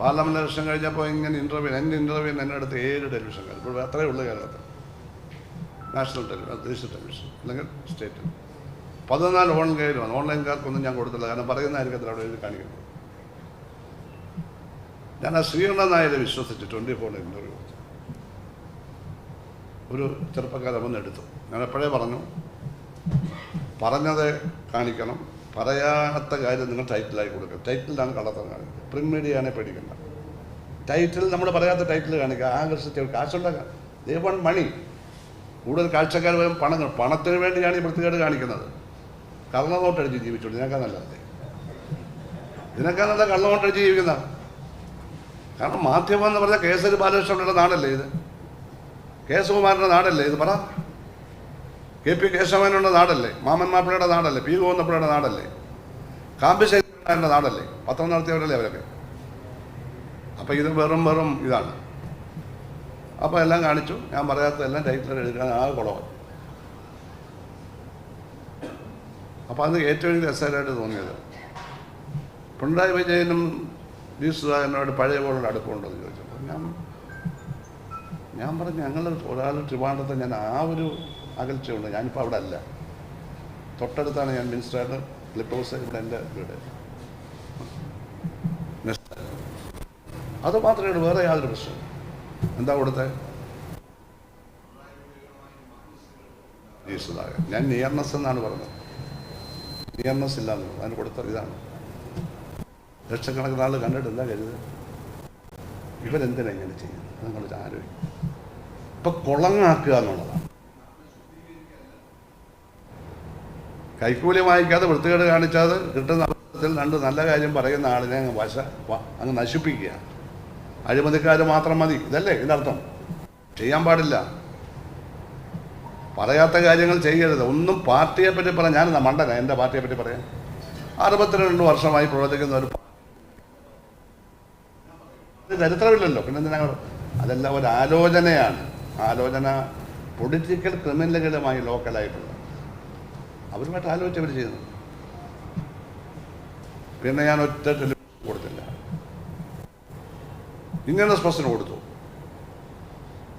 Parliament election കഴിഞ്ഞപ്പോൾ ഇങ്ങനെ എൻ്റെ ഇൻ്റർവ്യൂ എന്നെ അടുത്ത് 7 ടെലിവിഷൻകാർ. ഇപ്പോൾ അത്രയേ ഉള്ളൂ കേരളത്തിൽ. നാഷണൽ ടെലിവിഷൻ, ദേശീയ ടെലിവിഷൻ അല്ലെങ്കിൽ സ്റ്റേറ്റ്. 14 ഓൺലൈനിലാണ്. ഓൺലൈൻകാർക്കൊന്നും ഞാൻ കൊടുത്തില്ല, കാരണം പറയുന്നതായിരിക്കും അവിടെ എഴുതി കാണിക്കുന്നത്. ഞാൻ ആ ശ്രീകണ്ഠൻ നായരെ വിശ്വസിച്ച് 24 ഇൻ്റർവ്യൂ കൊടുത്തു. ഒരു ചെറുപ്പക്കാരൻ വന്ന് എടുത്തു. ഞാൻ എപ്പോഴേ പറഞ്ഞു, പറഞ്ഞത് കാണിക്കണം, പറയാത്ത കാര്യം നിങ്ങൾ ടൈറ്റിലായി കൊടുക്കുക. ടൈറ്റിലാണ് കള്ളത്തരം കാണിക്കുക. പ്രിന്റ് മീഡിയയാണെ പേടിക്കണ്ട. ടൈറ്റിൽ നമ്മൾ പറയാത്ത ടൈറ്റിൽ കാണിക്കുക, ആകർഷിച്ച് കാശുണ്ടാക്കുക. ദേ വാണ്ട് മണി. കൂടുതൽ കാഴ്ചക്കാർ വരും, പണത്തിന് വേണ്ടിയാണ് ഈ വൃത്തികേട് കാണിക്കുന്നത്. കള്ളനോട്ടടിച്ച് ജീവിച്ചോളൂ. ഇതിനേക്കാൾ നല്ലതല്ലേ? ഇതിനേക്കാൾ നല്ല കള്ളനോട്ടടിച്ച് ജീവിക്കുന്ന. കാരണം മാധ്യമം എന്ന് പറഞ്ഞാൽ കേസരി ബാലകൃഷ്ണന്റെ നാടല്ലേ ഇത്? കേശവകുമാരൻ്റെ നാടല്ലേ ഇത്? പറ. KP കേശവന്റെ നാടല്ലേ? മാമൻ മാപ്പിളയുടെ നാടല്ലേ? P ഗോവിന്ദപ്പിള്ളയുടെ നാടല്ലേ? കാമ്പിശേഖരൻ്റെ നാടല്ലേ? പത്രം നടത്തിയവരല്ലേ അവരൊക്കെ? അപ്പം ഇത് വെറും ഇതാണ്. അപ്പോൾ എല്ലാം കാണിച്ചു. ഞാൻ പറയാത്തതെല്ലാം ടൈറ്റിൽ എഴുതാൻ ആകെ കുളമായി. അപ്പോൾ അത് ഏറ്റവും രസകരമായിട്ട് തോന്നിയത്, പിണറായി വിജയനും സുധാകരനോട് പഴയ പോലുള്ള അടുപ്പമുണ്ടെന്ന് ചോദിച്ചപ്പോൾ ഞാൻ പറഞ്ഞു, ഞങ്ങൾ ഒരാൾ ട്രിവാൻഡ്രത്ത് ഞാൻ ആ ഒരു അകൽച്ചയുണ്ട്. ഞാനിപ്പോൾ അവിടെ അല്ല, തൊട്ടടുത്താണ്. ഞാൻ മിനിസ്റ്ററായിട്ട് ക്ലിപ്പ് ഹൗസ് ഇവിടെ എൻ്റെ വീട്. അത് മാത്രമേ ഉള്ളൂ, വേറെ യാതൊരു പ്രശ്നം. എന്താ കൊടുത്തേ? സുധാകരൻ. ഞാൻ നിയർനെസ് എന്നാണ് പറഞ്ഞത്. നിയർനെസ് ഇല്ലാന്ന് അതിന് കൊടുത്തത് ഇതാണ്. ലക്ഷക്കണക്കിന് ആൾ കണ്ടിട്ട് എന്താ കരുത്? ഇവരെന്തിനാ ഇങ്ങനെ ചെയ്യുന്നത്? നിങ്ങൾ ആലോചിക്കും. ഇപ്പം കുളങ്ങാക്കുക എന്നുള്ളതാണ്. കൈക്കൂലി വാങ്ങിക്കാതെ വൃത്തികേട് കാണിച്ചാൽ കിട്ടുന്ന അവസരത്തിൽ 2 നല്ല കാര്യം പറയുന്ന ആളിനെ അങ്ങ് നശിപ്പിക്കുക. അഴിമതിക്കാർ മാത്രം മതി, ഇതല്ലേ ഇതിനർത്ഥം? ചെയ്യാൻ പാടില്ല. പറയാത്ത കാര്യങ്ങൾ ചെയ്യരുത്. ഒന്നും പാർട്ടിയെ പറ്റി പറയാം. ഞാനെന്താ മണ്ടന എൻ്റെ പാർട്ടിയെ പറ്റി പറയാം? 62 വർഷമായി പ്രവർത്തിക്കുന്ന ഒരു ചരിത്രമില്ലല്ലോ. പിന്നെ ഞങ്ങൾ അതെല്ലാം ഒരു ആലോചനയാണ്. ആലോചന പൊളിറ്റിക്കൽ ക്രിമിനലുകളുമായി ലോക്കലായിട്ടുള്ള അവരുമായിട്ട് ആലോചിച്ചവർ ചെയ്യുന്നു. പിന്നെ ഞാൻ ഒറ്റ ടെലിവിഷൻ കൊടുത്തില്ല, ഇങ്ങനെ സ്പെഷ്യൽ കൊടുത്തു.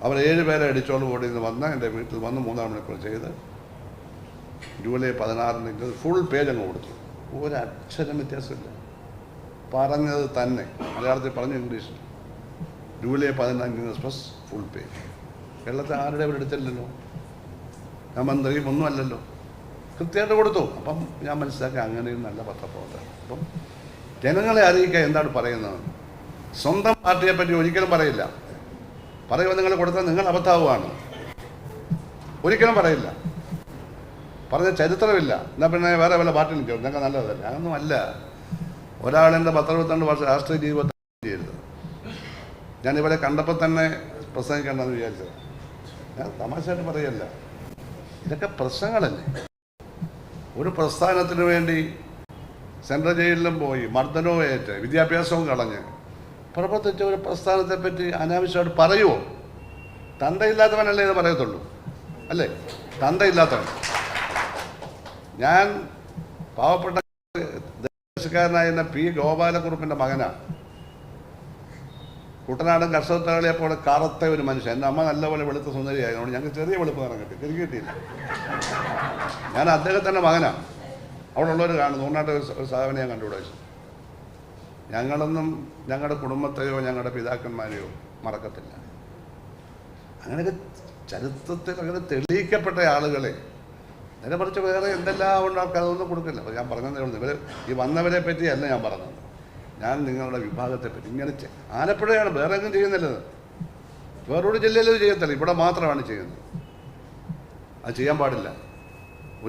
അവർ 7 പേരെ അടിച്ചോണ്ട് ഓടി വന്ന് എൻ്റെ വീട്ടിൽ വന്ന് 3 മണിക്കൂർ ചെയ്ത് ജൂലൈ 16 ഫുൾ പേജ് അങ്ങ് കൊടുത്തു. ഒരക്ഷരം വ്യത്യാസമില്ല. പറഞ്ഞത് തന്നെ മലയാളത്തിൽ പറഞ്ഞു, ഇംഗ്ലീഷിൽ. July 15 express full page. കേരളത്തിൽ ആരുടെ അവർ എടുത്തില്ലല്ലോ, ഞാൻ മന്ത്രിയും ഒന്നും അല്ലല്ലോ, കൃത്യമായിട്ട് കൊടുത്തു. അപ്പം ഞാൻ മനസ്സിലാക്കി അങ്ങനെയും നല്ല പത്രപ്രവർത്തനം. അപ്പം ജനങ്ങളെ അറിയിക്കുക എന്താണ് പറയുന്നത്. സ്വന്തം പാർട്ടിയെ പറ്റി ഒരിക്കലും പറയില്ല. പറയുമ്പോൾ നിങ്ങൾ കൊടുത്താൽ നിങ്ങൾ അബദ്ധമാവുകയാണ്. ഒരിക്കലും പറയില്ല. പറഞ്ഞ ചരിത്രമില്ല. എന്നാൽ പിന്നെ വേറെ വല്ല പാർട്ടി നിൽക്കും, നിങ്ങൾക്ക് നല്ലതല്ല. അതൊന്നും അല്ല. ഒരാളെൻ്റെ 10-22 വർഷം രാഷ്ട്രീയ ജീവിതത്തിൽ ചെയ്യരുത്. ഞാനിവിടെ കണ്ടപ്പോൾ തന്നെ പ്രസംഗിക്കേണ്ടെന്ന് വിചാരിച്ചത്. ഞാൻ തമാശയായിട്ട് പറയല്ല, ഇതൊക്കെ പ്രശ്നങ്ങളല്ലേ. ഒരു പ്രസ്ഥാനത്തിന് വേണ്ടി സെൻട്രൽ ജയിലിലും പോയി മർദ്ദനവും ഏറ്റ് വിദ്യാഭ്യാസവും കളഞ്ഞ് പ്രവർത്തിച്ച ഒരു പ്രസ്ഥാനത്തെപ്പറ്റി അനാവശ്യമായിട്ട് പറയുമോ? തന്തയില്ലാത്തവനല്ലേ ഇത് പറയത്തുള്ളൂ, അല്ലേ? തന്തയില്ലാത്തവൻ. ഞാൻ പാവപ്പെട്ട ദേശക്കാരനായ P ഗോപാലക്കുറുപ്പിൻ്റെ മകനാണ്. കുട്ടനാടൻ കർഷകത്തൊഴിലാളിയെ പോലെ കറുത്ത ഒരു മനുഷ്യൻ. എൻ്റെ അമ്മ നല്ലപോലെ വെളുത്ത സുന്ദരിയായതുകൊണ്ട് ഞങ്ങൾക്ക് ചെറിയ വെളുപ്പ് നിറം കിട്ടി, തിരികെ കിട്ടിയില്ല. ഞാൻ അദ്ദേഹത്തിൻ്റെ മകനാണ്. അവിടെ ഉള്ളവർ കാണും. നൂറിനാട്ട് ഒരു സാധനം ഞാൻ കണ്ടുകൂടാ. ഞങ്ങളൊന്നും ഞങ്ങളുടെ കുടുംബത്തെയോ ഞങ്ങളുടെ പിതാക്കന്മാരെയോ മറക്കത്തില്ല. അങ്ങനെയൊക്കെ ചരിത്രത്തിൽ അങ്ങനെ തെളിയിക്കപ്പെട്ട ആളുകളെ അതിനെ കുറിച്ച് വേറെ എന്തെല്ലാം ഉണ്ട് ആൾക്കാർ അതൊന്നും കൊടുക്കില്ല. അപ്പോൾ ഞാൻ പറഞ്ഞതേ ഉള്ളൂ, ഇവർ ഈ വന്നവരെ പറ്റിയല്ല ഞാൻ പറഞ്ഞത്. ഞാൻ നിങ്ങളുടെ വിഭാഗത്തെ പറ്റി ഇങ്ങനെ ആലപ്പുഴയാണ്, വേറെ എങ്ങും ചെയ്യുന്നില്ലത്. വേറൊരു ജില്ലയിലും ചെയ്യത്തില്ല, ഇവിടെ മാത്രമാണ് ചെയ്യുന്നത്. അത് ചെയ്യാൻ പാടില്ല.